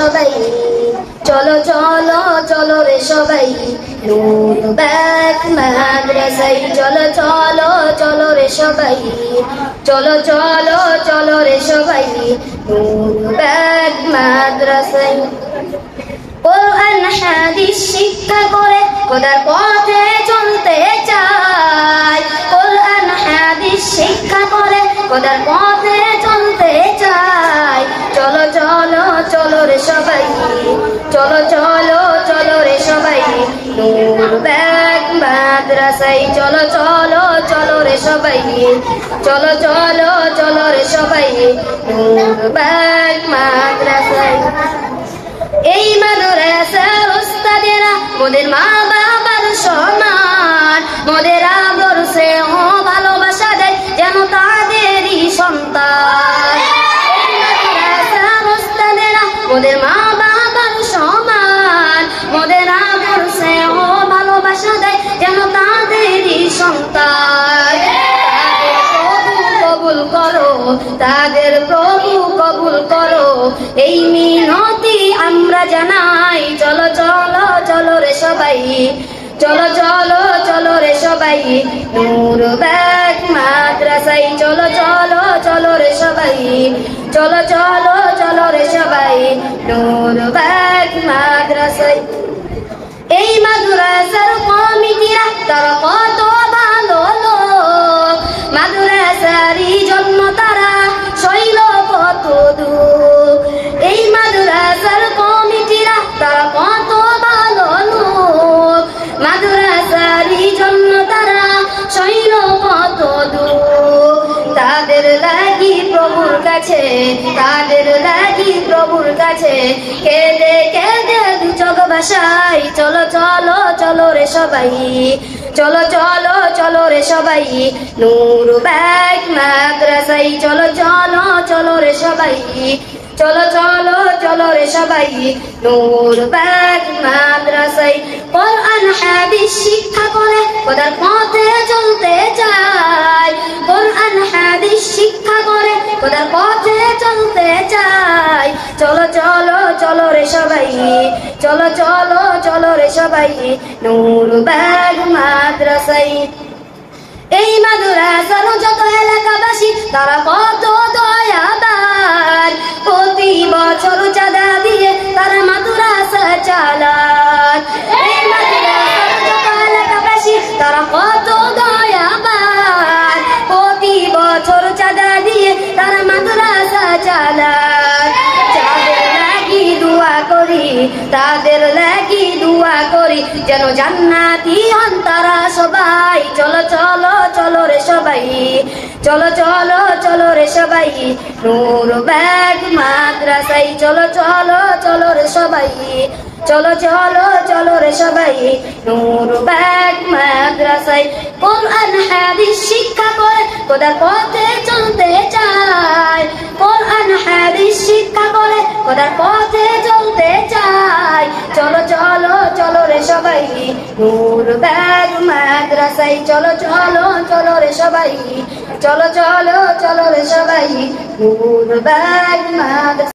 সবাই, চলো চলো চলো রে সবাই নূর ব্যাগ মাদ্রাসায়। চলো চলো চলো রে সবাই, চলো চলো চলো রে সবাই নূর ব্যাগ মাদ্রাসায়। কোরআন হাদিস শিক্ষা করে খোদার পথে চলতে চাই, কোরআন হাদিস শিক্ষা করে খোদার পথে চলতে চাই। চলো চলো চলো রে সবাই, চলো চলো চলো রে সবাই নূর ব্যাগ মাদ্রাসায়। চলো চলো চলো রে সবাই, চলো চলো চলো রে সবাই নূর ব্যাগ মাদ্রাসায়। এই মাদ্রাসার উস্তাদেরা মোদের মা বাবার সমান, মোদের আদর স্নেহ ভালোবাসা দেয় যেন তাদেরই সন্তান। এই মাদ্রাসার উস্তাদেরা মোদের মা বাবার সমান, মোদের আদর স্নেহ ভালোবাসা দেয় যেন তাদেরই সন্তান। কবুল করো, তাদের প্রভু কবুল করো, এই মিনতি আমরা জানাই। চলো চলো চলো রে সবাই, চলো চলো চলো রে সবাই নূর ব্যাগ মাদ্রাসায়। চলো চলো চলো রে সবাই, চলো চলো চলো রে সবাই নূর ব্যাগ মাদ্রাসায়। এই মাদ্রাসার কমিটিরা তারা কত ভালো লোক, মাদ্রাসারই জন্য তারা সইল কত দুঃখ। এই মাদ্রাসার কমিটিরা তারা কত ভালো লোক, মাদ্রাসারই জন্য তারা সইল কত দুঃখ। তাদের লাগি প্রভুর কাছে, তাদের লাগি প্রভুর কাছে কেঁদে কেঁদে দু চোখ ভাসাই। চলো চলো চলো রে সবাই, চলো চলো চলো রে সবাই নূর ব্যাগ মাদ্রাসায়। চলো চলো চলো রে সবাই, চলো চলো চলো রে সবাই নূর ব্যাগ মাদ্রাসায়। কোরআন হাদিস শিক্ষা করে খোদার পথে চলতে চাই, কোরআন হাদিস শিক্ষা করে খোদার পথে চলতে চাই। চলো চলো চলো রে সবাই, চলো চলো চলো রে সবাই নূর ব্যাগ মাদ্রাসায়। এই মাদ্রাসার যত এলাকাবাসী তারা কত দয়াবান, প্রতি বছর চাঁদা দিয়ে তারা মাদ্রাসা চালান। এই মাদ্রাসার যত এলাকাবাসী তারা কত দয়াবান, প্রতি বছর চাঁদা দিয়ে তারা মাদ্রাসা চালান। যাদের লাগি দোয়া করি, তাদের লাগি দোয়া করি যেন জান্নাতি হন তারা সবাই। চলো চলো চলো রে সবাই, চলো চলো চলো রে সবাই নূর ব্যাগ মাদ্রাসায়। চলো চলো চলো রে সবাই, চলো চলো চলো রে সবাই নূর ব্যাগ মাদ্রাসায়। কোরআন হাদিস শিক্ষা করে খোদার পথে চলতে চাই, কোরআন হাদিস শিক্ষা করে খোদার পথে চলতে চাই। চলো চলো চলো রে সবাই নূর ব্যাগ মাদ্রাসায়। চলো চলো চলো রে সবাই, চলো চলো চলো রে সবাই নূর ব্যাগ মাদ্রাসায়।